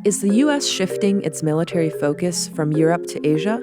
Is the U.S. shifting its military focus from Europe to Asia,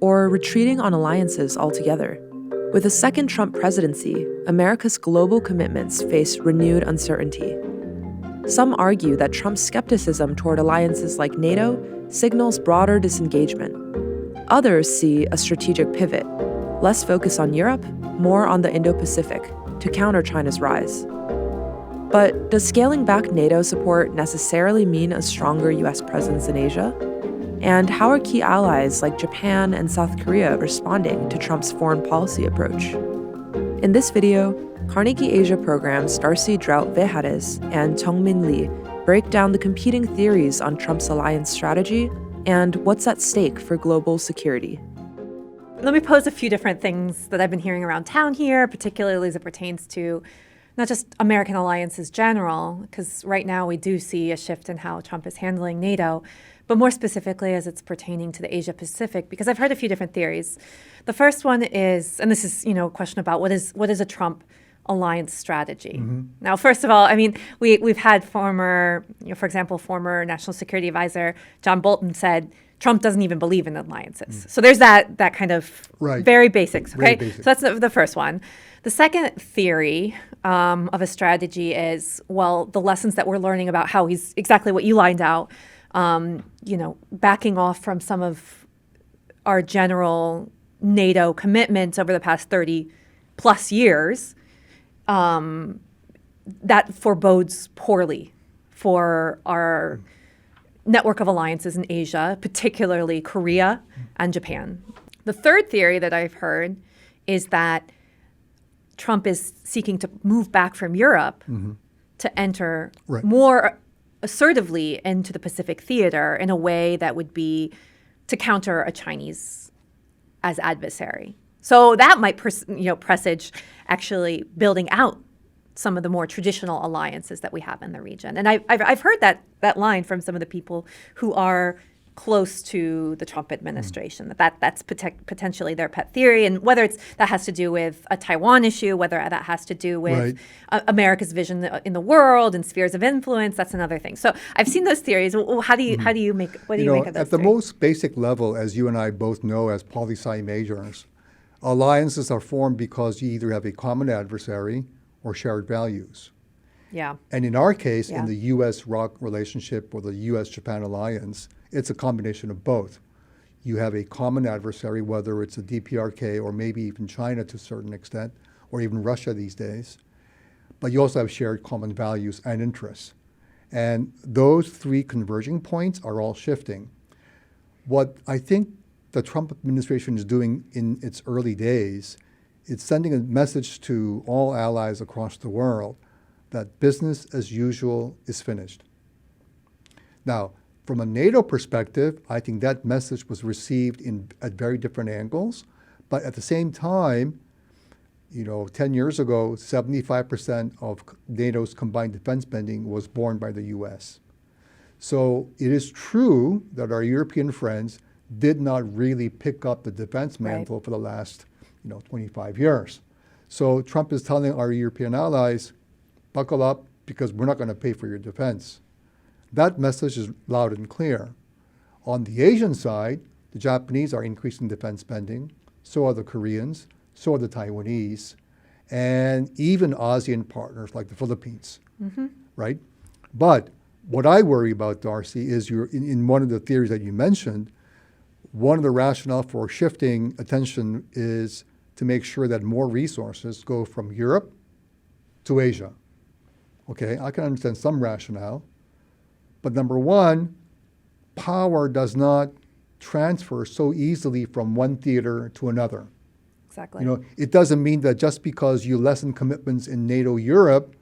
or retreating on alliances altogether? With a second Trump presidency, America's global commitments face renewed uncertainty. Some argue that Trump's skepticism toward alliances like NATO signals broader disengagement. Others see a strategic pivot, less focus on Europe, more on the Indo-Pacific, to counter China's rise. But does scaling back NATO support necessarily mean a stronger U.S. presence in Asia? And how are key allies like Japan and South Korea responding to Trump's foreign policy approach? In this video, Carnegie Asia Program's Darcie Draudt-Véjares and Chung Lee break down the competing theories on Trump's alliance strategy and what's at stake for global security. Let me pose a few different things that I've been hearing around town here, particularly as it pertains to not just American alliances general, because right now we do see a shift in how Trump is handling NATO, but more specifically as it's pertaining to the Asia Pacific, because I've heard a few different theories. The first one is, and this is, a question about what is a Trump alliance strategy. Mm-hmm. Now, first of all, we've had former National Security Advisor John Bolton said Trump doesn't even believe in alliances. So there's that kind of very basics, okay? Very basic. So that's the first one. The second theory of a strategy is, the lessons that we're learning about how he's exactly what you lined out, backing off from some of our general NATO commitments over the past 30 plus years, that forebodes poorly for our network of alliances in Asia, particularly Korea and Japan. The third theory that I've heard is that Trump is seeking to move back from Europe to enter more assertively into the Pacific theater in a way that would be to counter a Chinese as adversary. So that might presage actually building out some of the more traditional alliances that we have in the region. And I've heard that line from some of the people who are close to the Trump administration, that's potentially their pet theory. And whether that has to do with a Taiwan issue, whether that has to do with America's vision in the world and spheres of influence, that's another thing. So I've seen those theories. What do you make of those At the most basic level, as you and I both know as poli-sci majors, alliances are formed because you either have a common adversary or shared values. Yeah. And in our case, in the U.S.-ROC relationship or the U.S.-Japan alliance, it's a combination of both. You have a common adversary, whether it's the DPRK or maybe even China to a certain extent, or even Russia these days. But you also have shared common values and interests. And those three converging points are all shifting. What I think the Trump administration is doing in its early days, it's sending a message to all allies across the world that business as usual is finished. Now, from a NATO perspective, I think that message was received at very different angles. But at the same time, 10 years ago, 75% of NATO's combined defense spending was borne by the U.S. So it is true that our European friends did not really pick up the defense mantle for the last 25 years. So Trump is telling our European allies, buckle up because we're not going to pay for your defense. That message is loud and clear. On the Asian side, the Japanese are increasing defense spending, so are the Koreans, so are the Taiwanese, and even ASEAN partners like the Philippines, right? But what I worry about, Darcie, is in one of the theories that you mentioned, one of the rationale for shifting attention is to make sure that more resources go from Europe to Asia. Okay, I can understand some rationale. But number one, power does not transfer so easily from one theater to another. Exactly. It doesn't mean that just because you lessen commitments in NATO Europe,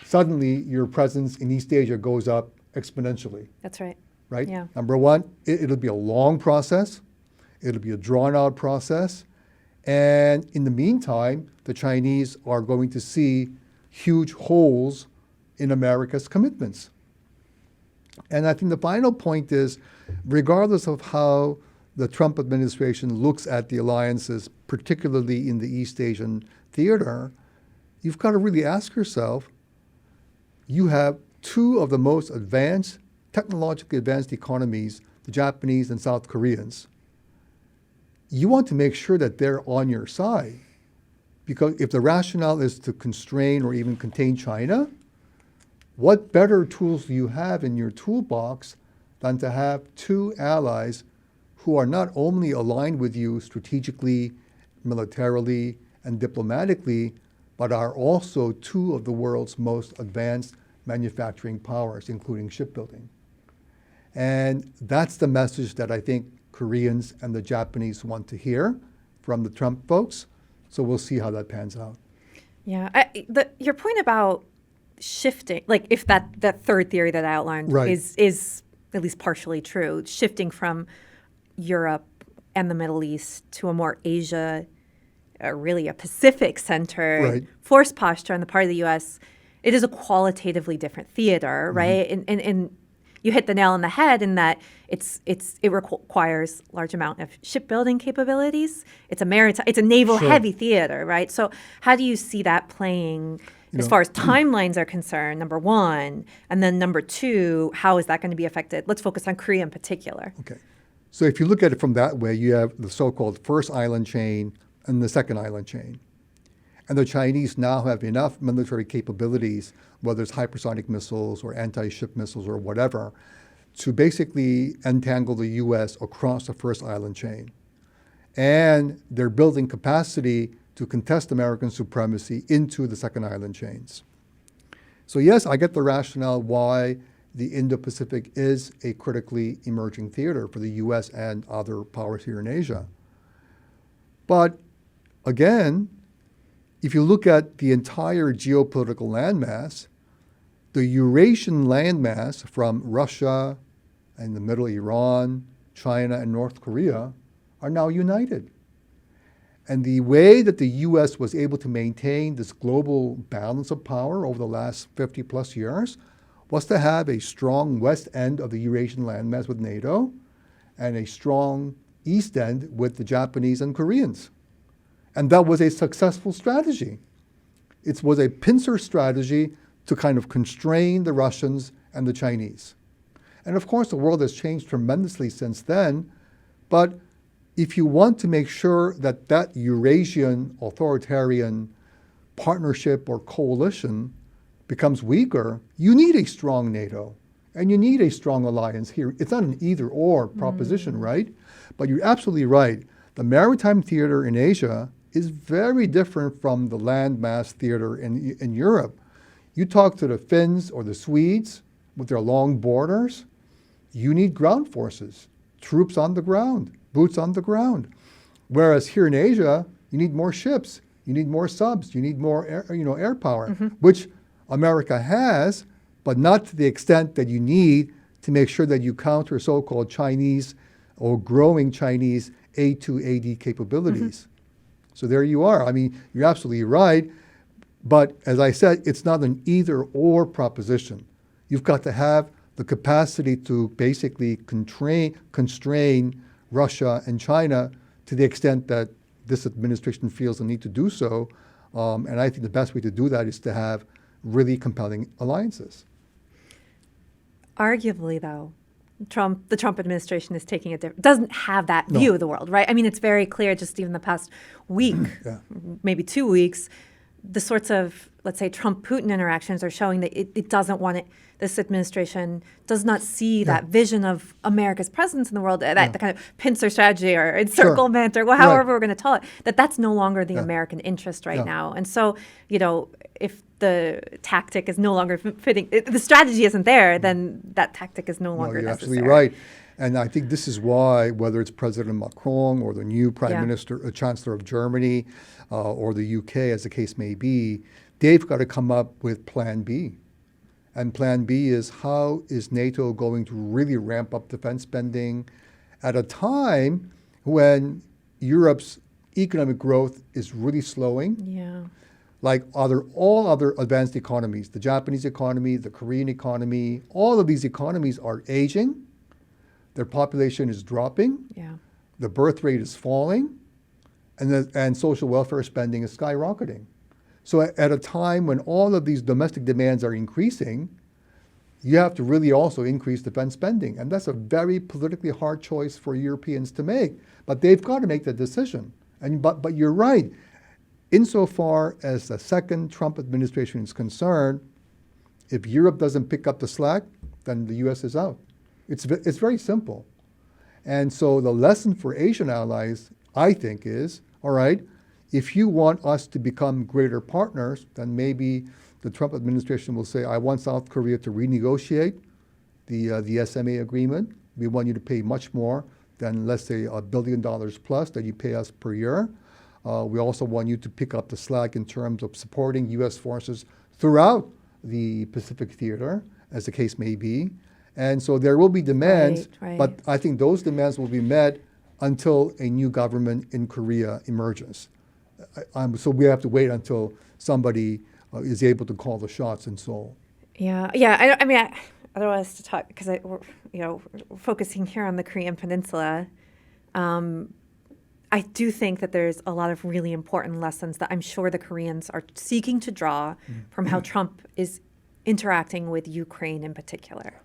suddenly your presence in East Asia goes up exponentially. That's right. Right? Yeah. Number one, it'll be a long process. It'll be a drawn-out process. And in the meantime, the Chinese are going to see huge holes in America's commitments. And I think the final point is, regardless of how the Trump administration looks at the alliances, particularly in the East Asian theater, you've got to really ask yourself, you have two of the most advanced technologically advanced economies, the Japanese and South Koreans, you want to make sure that they're on your side. Because if the rationale is to constrain or even contain China, what better tools do you have in your toolbox than to have two allies who are not only aligned with you strategically, militarily, and diplomatically, but are also two of the world's most advanced manufacturing powers, including shipbuilding. And that's the message that I think Koreans and the Japanese want to hear from the Trump folks. So we'll see how that pans out. Yeah, your point about shifting, like if that third theory that I outlined Right. is at least partially true, shifting from Europe and the Middle East to a more Asia, really a Pacific-centered Right. force posture on the part of the U.S., it is a qualitatively different theater, right? And you hit the nail on the head in that it requires large amount of shipbuilding capabilities. It's a naval-heavy theater, right? So how do you see that playing as far as timelines are concerned, number one, and then number two, how is that going to be affected? Let's focus on Korea in particular. Okay. So if you look at it from that way, you have the so-called first island chain and the second island chain. And the Chinese now have enough military capabilities, whether it's hypersonic missiles or anti-ship missiles or whatever, to basically entangle the U.S. across the first island chain. And they're building capacity to contest American supremacy into the second island chains. So yes, I get the rationale why the Indo-Pacific is a critically emerging theater for the U.S. and other powers here in Asia. But again, if you look at the entire geopolitical landmass, the Eurasian landmass from Russia and the middle Iran, China, and North Korea are now united. And the way that the U.S. was able to maintain this global balance of power over the last 50 plus years was to have a strong west end of the Eurasian landmass with NATO and a strong east end with the Japanese and Koreans. And that was a successful strategy. It was a pincer strategy to kind of constrain the Russians and the Chinese. And of course, the world has changed tremendously since then. But if you want to make sure that that Eurasian authoritarian partnership or coalition becomes weaker, you need a strong NATO and you need a strong alliance here. It's not an either or proposition, right? But you're absolutely right. The maritime theater in Asia is very different from the landmass theater in Europe. You talk to the Finns or the Swedes with their long borders, you need ground forces, troops on the ground, boots on the ground. Whereas here in Asia, you need more ships, you need more subs, you need more air power, which America has, but not to the extent that you need to make sure that you counter so-called Chinese or growing Chinese A2AD capabilities. So there you are. I mean, you're absolutely right. But as I said, it's not an either or proposition. You've got to have the capacity to basically constrain Russia and China to the extent that this administration feels the need to do so. And I think the best way to do that is to have really compelling alliances. Arguably, though, the Trump administration is taking doesn't have that view of the world, right? I mean, it's very clear just even the past week, maybe 2 weeks, the sorts of, let's say, Trump-Putin interactions are showing that it doesn't want it. This administration does not see that vision of America's presence in the world, that kind of pincer strategy or encirclement or however we're going to tell it, that's no longer the American interest right now. And so, if the tactic is no longer fitting, the strategy isn't there, then that tactic is no longer you're necessary. Absolutely right. And I think this is why, whether it's President Macron or the new Prime Minister, Chancellor of Germany, or the UK, as the case may be, they've got to come up with Plan B. And Plan B is, how is NATO going to really ramp up defense spending at a time when Europe's economic growth is really slowing? Yeah. Like all other advanced economies, the Japanese economy, the Korean economy, all of these economies are aging. Their population is dropping. Yeah. The birth rate is falling. And social welfare spending is skyrocketing. So at a time when all of these domestic demands are increasing, you have to really also increase defense spending. And that's a very politically hard choice for Europeans to make. But they've got to make that decision. But you're right. Insofar as the second Trump administration is concerned, if Europe doesn't pick up the slack, then the US is out. It's very simple. And so the lesson for Asian allies, I think, is, all right, if you want us to become greater partners, then maybe the Trump administration will say, I want South Korea to renegotiate the SMA agreement. We want you to pay much more than, let's say, $1 billion plus that you pay us per year. We also want you to pick up the slack in terms of supporting U.S. forces throughout the Pacific theater, as the case may be. And so there will be demands, right. but I think those demands will be met until a new government in Korea emerges. So we have to wait until somebody is able to call the shots in Seoul. Yeah. I mean, I don't want us to talk because we're focusing here on the Korean Peninsula. I do think that there's a lot of really important lessons that I'm sure the Koreans are seeking to draw from how Trump is interacting with Ukraine in particular,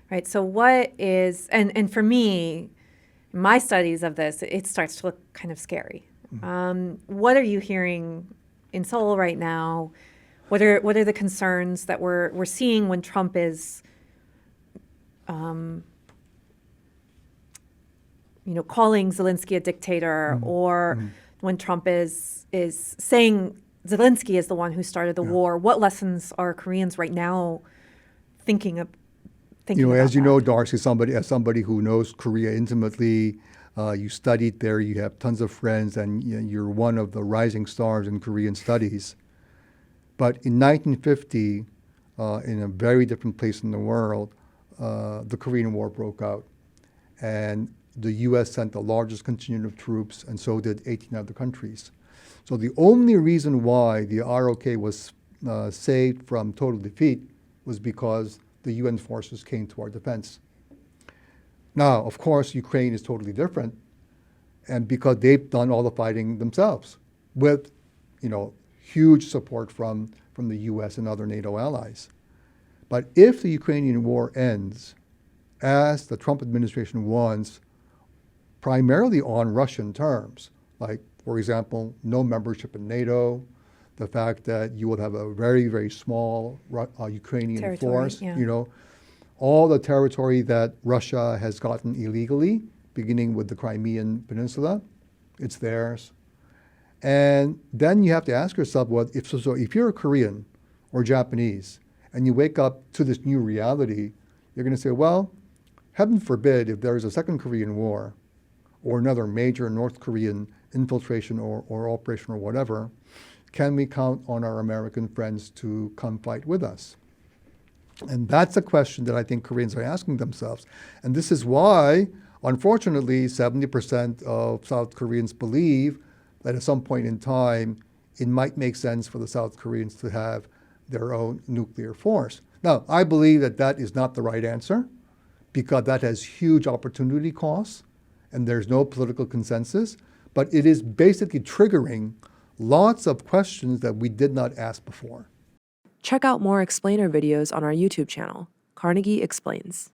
right? So what is, and for me, my studies of this, it starts to look kind of scary. What are you hearing in Seoul right now? What are the concerns that we're seeing when Trump is, calling Zelensky a dictator, or when Trump is saying Zelensky is the one who started the war? What lessons are Koreans right now thinking about as you that? know, Darcie, as somebody who knows Korea intimately, you studied there, you have tons of friends, and you're one of the rising stars in Korean studies. But in 1950, in a very different place in the world, the Korean War broke out. And the U.S. sent the largest contingent of troops, and so did 18 other countries. So the only reason why the ROK was saved from total defeat was because the UN forces came to our defense. Now, of course, Ukraine is totally different, and because they've done all the fighting themselves with, huge support from the U.S. and other NATO allies. But if the Ukrainian war ends, as the Trump administration wants, primarily on Russian terms, like, for example, no membership in NATO, the fact that you will have a very, very small Ukrainian force, all the territory that Russia has gotten illegally, beginning with the Crimean Peninsula, it's theirs. And then you have to ask yourself, if you're a Korean or Japanese and you wake up to this new reality, you're going to say, well, heaven forbid if there is a second Korean War or another major North Korean infiltration or operation or whatever, can we count on our American friends to come fight with us? And that's a question that I think Koreans are asking themselves. And this is why, unfortunately, 70% of South Koreans believe that at some point in time, it might make sense for the South Koreans to have their own nuclear force. Now, I believe that that is not the right answer, because that has huge opportunity costs, and there's no political consensus, but it is basically triggering lots of questions that we did not ask before. Check out more explainer videos on our YouTube channel, Carnegie Explains.